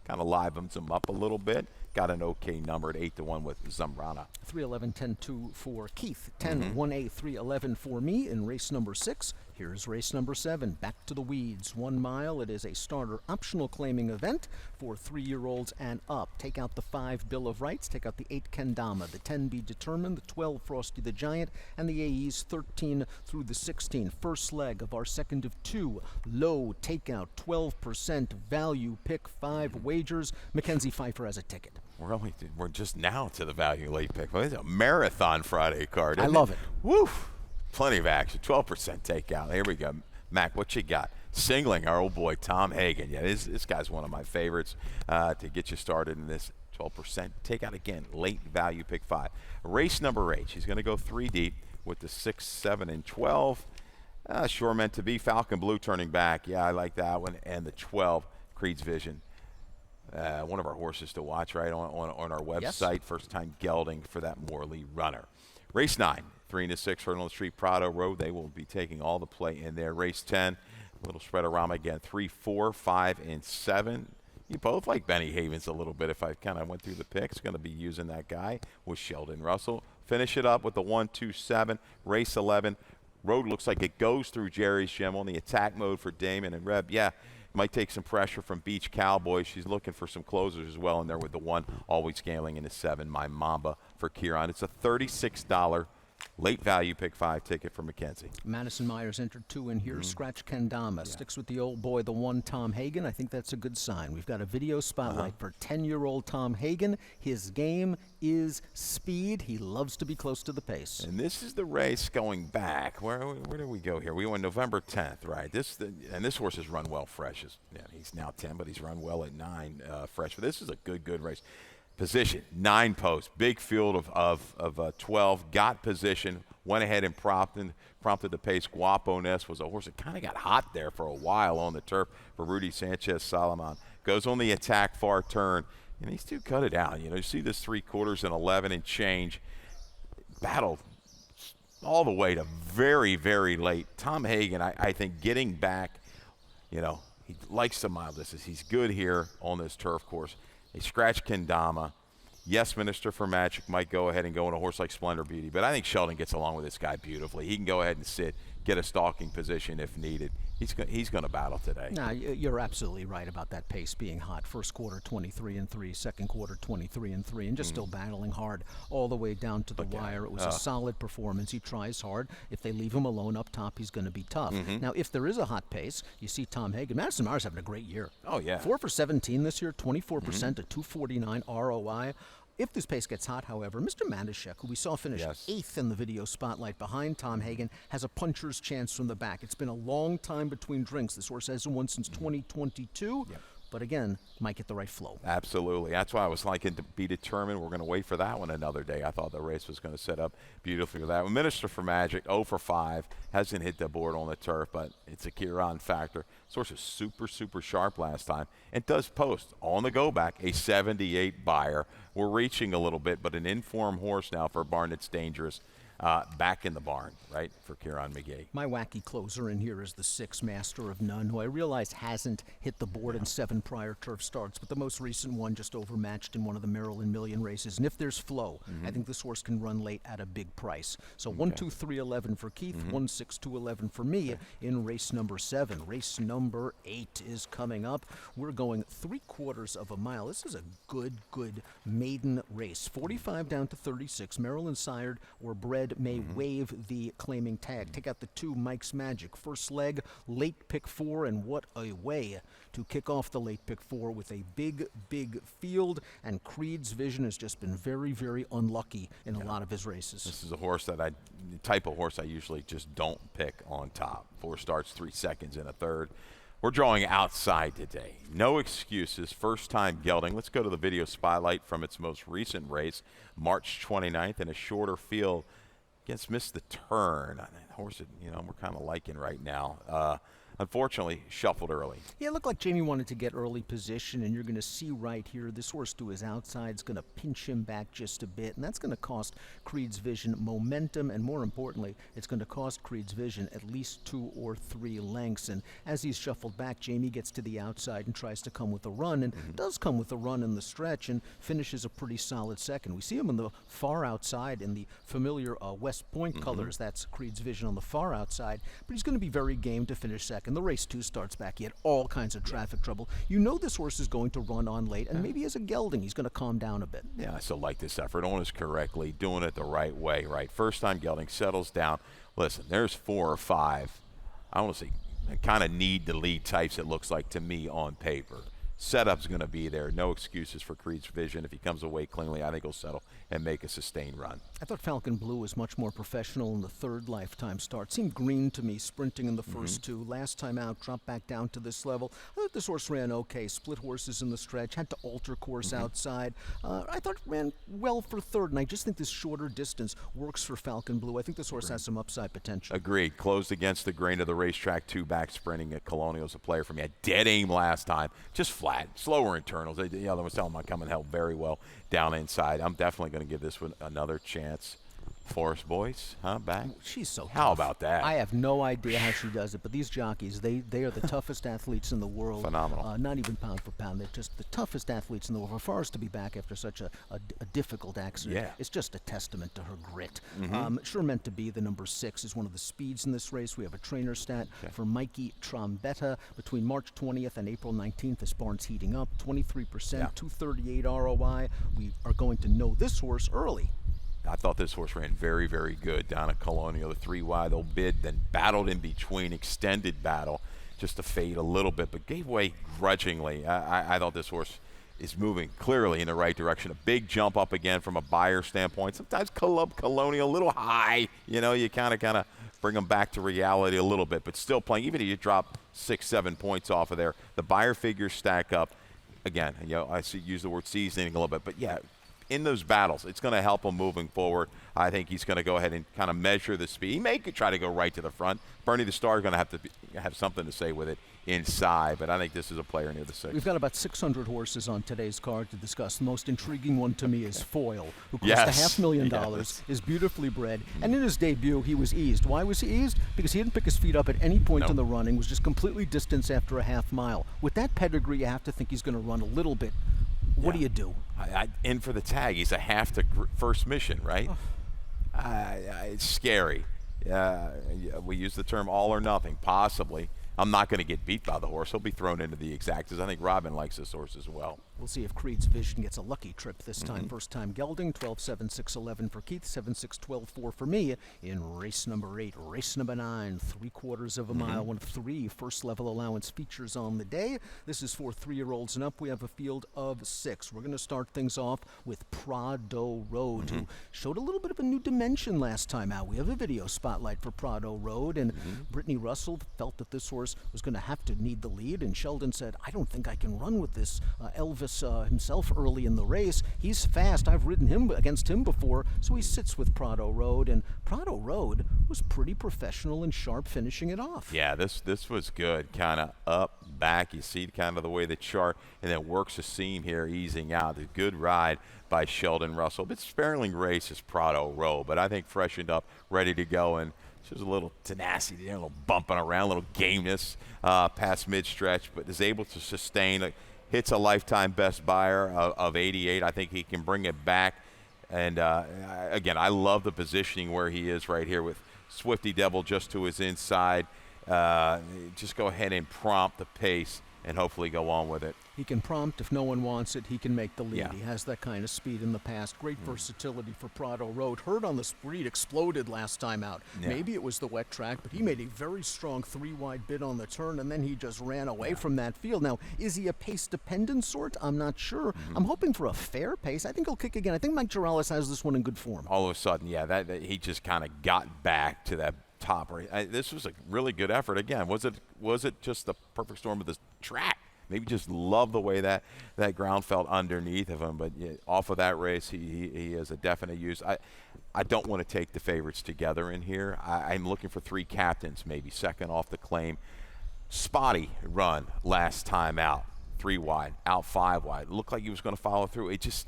[SPEAKER 2] kind of livens them up a little bit. Got an okay number at 8-1 with Zambrana.
[SPEAKER 1] 311, 10-2 for Keith. 10, 1A, 311 for me in race number 6. Here's race number 7. Back to the weeds. 1 mile. It is a starter optional claiming event for 3-year-olds and up. Take out the 5 Bill of Rights. Take out the 8 Kendama. The 10 Be Determined. The 12 Frosty the Giant. And the AEs 13 through the 16. First leg of our second of 2. Low takeout. 12% value pick 5 wagers. Mackenzie Pfeiffer has a ticket.
[SPEAKER 2] We're just now to the value late pick. Well, it's a marathon Friday card.
[SPEAKER 1] I love it.
[SPEAKER 2] Woo! Plenty of action. 12% takeout. Here we go. Mac, what you got? Singling our old boy Tom Hagen. Yeah, this guy's one of my favorites to get you started in this 12% takeout. Again, late value pick 5. Race number 8. She's going to go 3 deep with the 6, 7, and 12. Sure meant to be. Falcon Blue turning back. Yeah, I like that one. And the 12, Creed's Vision. One of our horses to watch right on our website.
[SPEAKER 1] Yes.
[SPEAKER 2] First time gelding for that Morley runner. Race 9, 3-6, Hurdle Street, Prado Road. They will be taking all the play in there. Race 10, little spread-a-rama again, 3, 4, 5, and 7. You both like Benny Havens a little bit. If I kind of went through the picks, going to be using that guy with Sheldon Russell. Finish it up with the 1, 2, 7. Race 11, Road looks like it goes through Jerry's Gem on the attack mode for Damon and Reb. Yeah. Might take some pressure from Beach Cowboy. She's looking for some closers as well in there with the 1, always scaling in the 7, My Mamba for Kieran. It's a $36 late value pick 5 ticket for Mackenzie.
[SPEAKER 1] Madison Myers entered 2 in here. Scratch Kendama. Sticks with the old boy, the one Tom Hagen. I think that's a good sign. We've got a video spotlight for 10-year-old Tom Hagen. His game is speed. He loves to be close to the pace.
[SPEAKER 2] And this is the race going back. Where do we go here? We went November 10th, right? This horse has run well fresh. He's now 10, but he's run well at 9 fresh. But this is a good race. Position, 9 posts, big field of 12, got position, went ahead and prompted the pace. Guapo Ness was a horse that kind of got hot there for a while on the turf for Rudy Sanchez Solomon. Goes on the attack far turn, and these two cut it out. You see this 3/4 and 11 and change. Battle all the way to very, very late. Tom Hagen, I think, getting back, he likes the mile distance. He's good here on this turf course. They scratch Kendama. Yes, Minister for Magic might go ahead and go in a horse like Splendor Beauty, but I think Sheldon gets along with this guy beautifully. He can go ahead and sit, get a stalking position if needed. He's going to battle today.
[SPEAKER 1] No, you're absolutely right about that pace being hot. First quarter 23-3, second quarter 23-3, and just still battling hard all the way down to the wire. It was a solid performance. He tries hard. If they leave him alone up top, he's going to be tough. Now, if there is a hot pace, you see Tom Hagen. Madison Myers having a great year.
[SPEAKER 2] Oh, yeah.
[SPEAKER 1] 4 for 17 this year, 24%, a 249 ROI. If this pace gets hot, however, Mr. Mandashek, who we saw finish 8th in the video spotlight behind Tom Hagen, has a puncher's chance from the back. It's been a long time between drinks. This horse hasn't won since 2022. But again, might get the right flow.
[SPEAKER 2] Absolutely. That's why I was liking to be determined. We're going to wait for that one another day. I thought the race was going to set up beautifully for that one. Minister for Magic, 0 for 5. Hasn't hit the board on the turf, but it's a Kieran factor. This horse is super sharp last time and does post on the go back a 78 buyer. We're reaching a little bit, but an informed horse now for a barn that's dangerous. Back in the barn, right, for Kieran McGee.
[SPEAKER 1] My wacky closer in here is the 6 Master of None, who I realize hasn't hit the board in 7 prior turf starts, but the most recent one just overmatched in one of the Maryland Million races. And if there's flow, I think this horse can run late at a big price. So 1, 2, 3, 11 for Keith, 1, 6, 2, 11 for me in race number 7. Race number 8 is coming up. We're going 3/4 of a mile. This is a good maiden race. 45 down to 36. Maryland sired or bred may waive the claiming tag. Take out the 2 Mike's Magic. First leg, late pick 4, and what a way to kick off the late pick 4 with a big field. And Creed's Vision has just been very unlucky in a lot of his races.
[SPEAKER 2] This is a horse that type of horse I usually just don't pick on top. 4 starts, 3 seconds in a third. We're drawing outside today. No excuses. First time gelding. Let's go to the video spotlight from its most recent race, March 29th, in a shorter field. Gets missed the turn. Horse that, we're kind of liking right now. Unfortunately, shuffled early.
[SPEAKER 1] Yeah, it looked like Jamie wanted to get early position, and you're going to see right here, this horse to his outside is going to pinch him back just a bit, and that's going to cost Creed's Vision momentum, and more importantly, it's going to cost Creed's Vision at least 2 or 3 lengths. And as he's shuffled back, Jamie gets to the outside and tries to come with a run, and does come with a run in the stretch and finishes a pretty solid second. We see him in the far outside in the familiar West Point colors. That's Creed's Vision on the far outside, but he's going to be very game to finish second. The race 2 starts back. He had all kinds of traffic trouble. This horse is going to run on late, and maybe as a gelding, he's going to calm down a bit.
[SPEAKER 2] Yeah, I still like this effort. Owns correctly, doing it the right way, right? First time gelding, settles down. Listen, there's 4 or 5, I want to say, kind of need to lead types, it looks like to me on paper. Setup's going to be there. No excuses for Creed's Vision. If he comes away cleanly, I think he'll settle and make a sustained run.
[SPEAKER 1] I thought Falcon Blue was much more professional in the 3rd lifetime start. Seemed green to me, sprinting in the first 2. Last time out, dropped back down to this level. I thought this horse ran okay. Split horses in the stretch. Had to alter course outside. I thought it ran well for 3rd, and I just think this shorter distance works for Falcon Blue. I think this horse has some upside potential.
[SPEAKER 2] Agreed. Closed against the grain of the racetrack. 2 back sprinting at Colonial's a player for me. A dead aim last time. Just flat. Slower internals. The other one's telling him I'm coming held very well down inside. I'm definitely going to give this one another chance. Forest Boys, back?
[SPEAKER 1] She's so tough.
[SPEAKER 2] How about that?
[SPEAKER 1] I have no idea how she does it, but these jockeys, they are the toughest athletes in the world.
[SPEAKER 2] Phenomenal.
[SPEAKER 1] Not even pound for pound. They're just the toughest athletes in the world. For Forrest to be back after such a difficult accident, it's just a testament to her grit. Sure meant to be. The number 6 is one of the speeds in this race. We have a trainer stat for Mikey Trombetta. Between March 20th and April 19th, this barn's heating up. 23%, 238 ROI. We are going to know this horse early.
[SPEAKER 2] I thought this horse ran very, very good down at Colonial. The 3 wide, old bid, then battled in between, extended battle, just to fade a little bit, but gave way grudgingly. I thought this horse is moving clearly in the right direction. A big jump up again from a buyer standpoint. Sometimes Colonial a little high. You know, you kind of bring them back to reality a little bit, but still playing. Even if you drop 6-7 points off of there, the buyer figures stack up. Again, you know, use the word seasoning a little bit, but yeah, in those battles, it's going to help him moving forward. I think he's going to go ahead and kind of measure the speed. He may try to go right to the front. Bernie the Star is going to have something to say with it inside, but I think this is a player near the 6.
[SPEAKER 1] We've got about 600 horses on today's card to discuss. The most intriguing one to me is Foil, who cost $500,000, is beautifully bred, and in his debut, he was eased. Why was he eased? Because he didn't pick his feet up at any point in the running, was just completely distanced after a half mile. With that pedigree, you have to think he's going to run a little bit. What do you do?
[SPEAKER 2] In for the tag. He's a half to first mission, right? It's scary. We use the term all or nothing, possibly. I'm not going to get beat by the horse. He'll be thrown into the exactas. I think Robin likes this horse as well.
[SPEAKER 1] We'll see if Creed's Vision gets a lucky trip this time. First time gelding, 12-7-6-11 for Keith, 7-6-12-4 for me in race number 8. Race number 9, 3/4 of a mile, 1 of 3 first level allowance features on the day. This is for 3-year-olds and up. We have a field of 6. We're going to start things off with Prado Road, who showed a little bit of a new dimension last time out. We have a video spotlight for Prado Road, and Brittany Russell felt that this horse was going to have to need the lead, and Sheldon said, I don't think I can run with this. Elvis himself early in the race. He's fast. I've ridden him against him before, so he sits with Prado Road, and Prado Road was pretty professional and sharp finishing it off.
[SPEAKER 2] Yeah, this was good. Kind of up, back. You see kind of the way the chart, and then works a seam here, easing out. A good ride by Sheldon Russell. But sparingly race is Prado Road, but I think freshened up, ready to go, and there's a little tenacity there, a little bumping around, a little gameness past mid-stretch, but is able to sustain. Hits a lifetime best buyer of 88. I think he can bring it back. And, again, I love the positioning where he is right here with Swifty Devil just to his inside. Just go ahead and prompt the pace and hopefully go on with it.
[SPEAKER 1] He can prompt. If no one wants it, he can make the lead.
[SPEAKER 2] Yeah.
[SPEAKER 1] He has that kind of speed in the past. Great versatility for Prado Road. Hurt on the street, exploded last time out.
[SPEAKER 2] Yeah.
[SPEAKER 1] Maybe it was the wet track, but he made a very strong 3-wide bid on the turn, and then he just ran away from that field. Now, is he a pace-dependent sort? I'm not sure. I'm hoping for a fair pace. I think he'll kick again. I think Mike Girales has this one in good form.
[SPEAKER 2] All of a sudden, yeah, that he just kind of got back to that top. This was a really good effort. Again, was it just the perfect storm of the track? Maybe just love the way that ground felt underneath of him. But yeah, off of that race, he is a definite use. I don't want to take the favorites together in here. I'm looking for 3 captains, maybe second off the claim. Spotty run last time out, 3 wide, out 5 wide. Looked like he was going to follow through. It just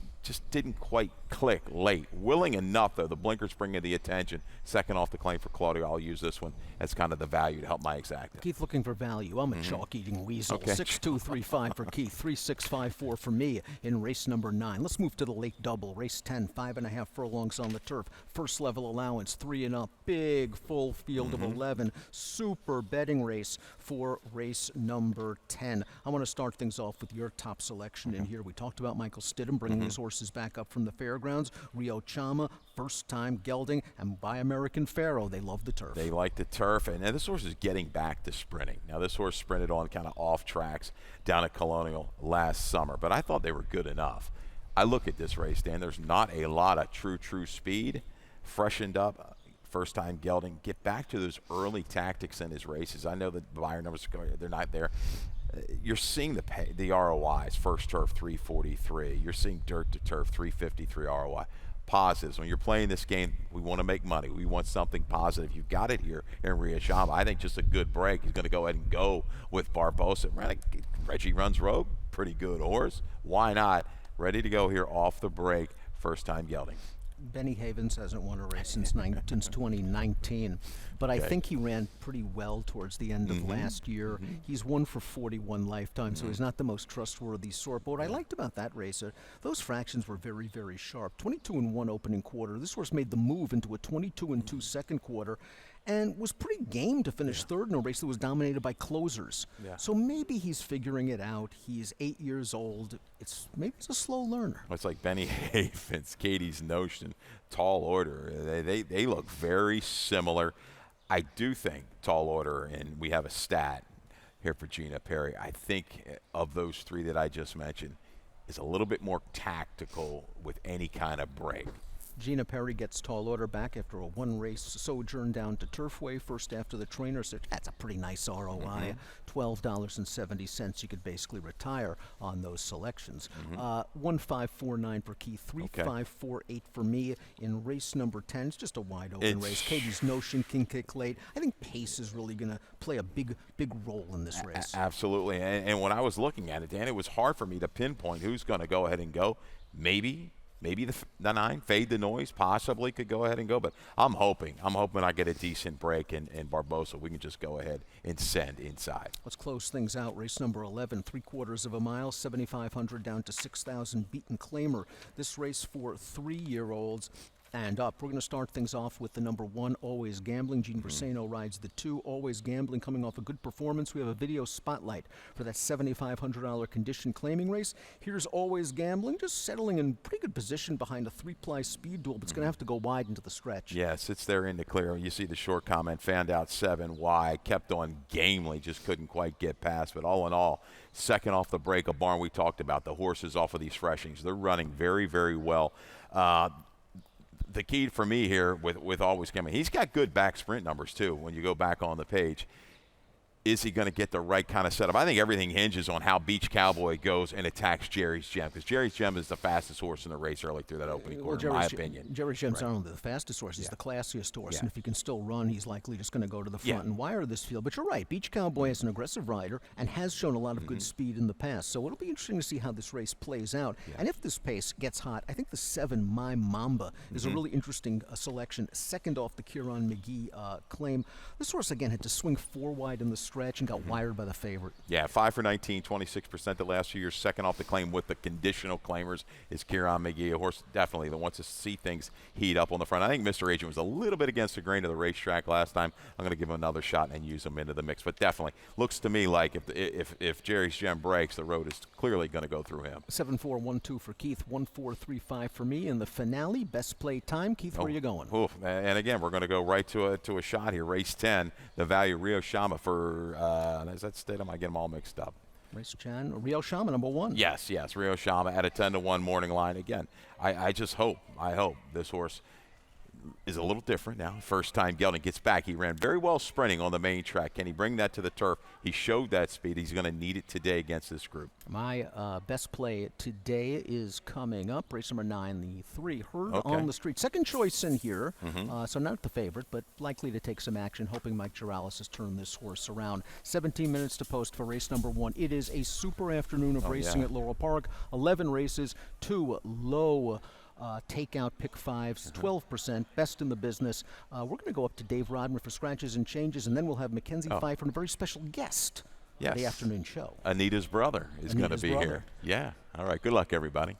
[SPEAKER 2] didn't quite click late. Willing enough, though. The blinkers bringing the attention. Second off the claim for Claudio. I'll use this one as kind of the value to help my exacta.
[SPEAKER 1] Keith looking for value. I'm a chalk-eating weasel.
[SPEAKER 2] Okay.
[SPEAKER 1] 6-2-3-5 for Keith. 3-6-5-4 for me in race number 9. Let's move to the late double. Race 10, 5.5 furlongs on the turf. First level allowance, 3 and up. Big full field of 11. Super betting race for race number 10. I want to start things off with your top selection in here. We talked about Michael Stidham bringing his horses back up from the fairgrounds. Rio Chama, first time gelding, and by American Pharaoh. They love the turf.
[SPEAKER 2] They like the turf, and this horse is getting back to sprinting. Now, this horse sprinted on kind of off tracks down at Colonial last summer, but I thought they were good enough. I look at this race, Dan. There's not a lot of true speed. Freshened up, first time gelding. Get back to those early tactics in his races. I know the buyer numbers, they're not there. You're seeing the ROIs. First turf 343. You're seeing dirt to turf 353 ROI. Positives. When you're playing this game, we want to make money. We want something positive. You've got it here in Rio Chama. I think just a good break. He's going to go ahead and go with Barbosa. Reggie runs rogue. Pretty good horse. Why not? Ready to go here off the break. First time gelding.
[SPEAKER 1] Benny Havens hasn't won a race since 2019, but I think he ran pretty well towards the end of last year. He's 1 for 41 lifetime, so he's not the most trustworthy sort. But what I liked about that race, those fractions were very, very sharp. 22-1 opening quarter. This horse made the move into a 22-2 second quarter. and was pretty game to finish third in a race that was dominated by closers.
[SPEAKER 2] Yeah.
[SPEAKER 1] So maybe he's figuring it out. He's 8 years old. Maybe he's a slow learner.
[SPEAKER 2] It's like Benny Havens, Katie's Notion, Tall Order. They look very similar. I do think Tall Order, and we have a stat here for Gina Perry, I think of those three that I just mentioned, is a little bit more tactical with any kind of break.
[SPEAKER 1] Gina Perry gets Tall Order back after a one-race sojourn down to Turfway. First after the trainer said, that's a pretty nice ROI. $12.70. You could basically retire on those selections. 1.549 for Keith, 3.548 for me in race number 10. It's just a wide-open race. Katie's Notion can kick late. I think pace is really going to play a big role in this race.
[SPEAKER 2] Absolutely. And when I was looking at it, Dan, it was hard for me to pinpoint who's going to go ahead and go. Maybe the 9, Fade the Noise, possibly could go ahead and go. But I'm hoping I get a decent break in Barbosa. We can just go ahead and send inside.
[SPEAKER 1] Let's close things out. Race number 11, 3/4 of a mile, 7,500 down to 6,000. Beaten Claimer. This race for 3-year-olds and up. We're going to start things off with the number 1, Always Gambling. Gene Versano rides the 2, Always Gambling, coming off a good performance. We have a video spotlight for that $7,500 condition claiming race. Here's Always Gambling, just settling in pretty good position behind a 3-ply speed duel, but it's going to have to go wide into the stretch.
[SPEAKER 2] Yeah, sits there in the clear. You see the short comment, found out 7 wide, kept on gamely, just couldn't quite get past. But all in all, second off the break, a barn we talked about, the horses off of these freshings. They're running very, very well. The key for me here with Always Gambling, he's got good back sprint numbers too when you go back on the page. Is he going to get the right kind of setup? I think everything hinges on how Beach Cowboy goes and attacks Jerry's Gem, because Jerry's Gem is the fastest horse in the race early through that opening quarter, in my opinion.
[SPEAKER 1] Jerry's Gem's not only the fastest horse, he's the classiest horse, and if he can still run, he's likely just going to go to the front and wire this field. But you're right, Beach Cowboy is an aggressive rider and has shown a lot of good speed in the past, so it'll be interesting to see how this race plays out. And if this pace gets hot, I think the 7, My Mamba, is a really interesting selection. Second off the Kieran McGee claim. This horse, again, had to swing 4 wide in the stretch and got wired by the favorite.
[SPEAKER 2] Yeah, 5 for 19, 26% the last few years. Second off the claim with the conditional claimers is Kieran McGee, a horse definitely that wants to see things heat up on the front. I think Mr. Agent was a little bit against the grain of the racetrack last time. I'm going to give him another shot and use him into the mix. But definitely looks to me like if Jerry's Gem breaks, the road is clearly going to go through him.
[SPEAKER 1] 7-4-1-2 for Keith, 1-4-3-5 for me. In the finale, best play time. Keith, where are you going?
[SPEAKER 2] Oof. And again, we're going to go right to a shot here. Race 10, the value Rio Shama for is that Stidham? I get them all mixed up.
[SPEAKER 1] Race Chan, Rio Shama, number 1.
[SPEAKER 2] Yes, Rio Shama at a 10-1 morning line. Again, I hope this horse is a little different now. First time gelding gets back. He ran very well sprinting on the main track. Can he bring that to the turf? He showed that speed. He's going to need it today against this group.
[SPEAKER 1] My best play today is coming up. Race number 9, the 3, Herd on the Street. Second choice in here, so not the favorite, but likely to take some action, hoping Mike Girallis has turned this horse around. 17 minutes to post for race number 1. It is a super afternoon of racing at Laurel Park. 11 races, 2 low takeout pick 5s, 12%, best in the business. We're going to go up to Dave Rodman for scratches and changes, and then we'll have Mackenzie Pfeiffer and a very special guest on the afternoon show.
[SPEAKER 2] Anita's brother is going to be here. Yeah. All right. Good luck, everybody.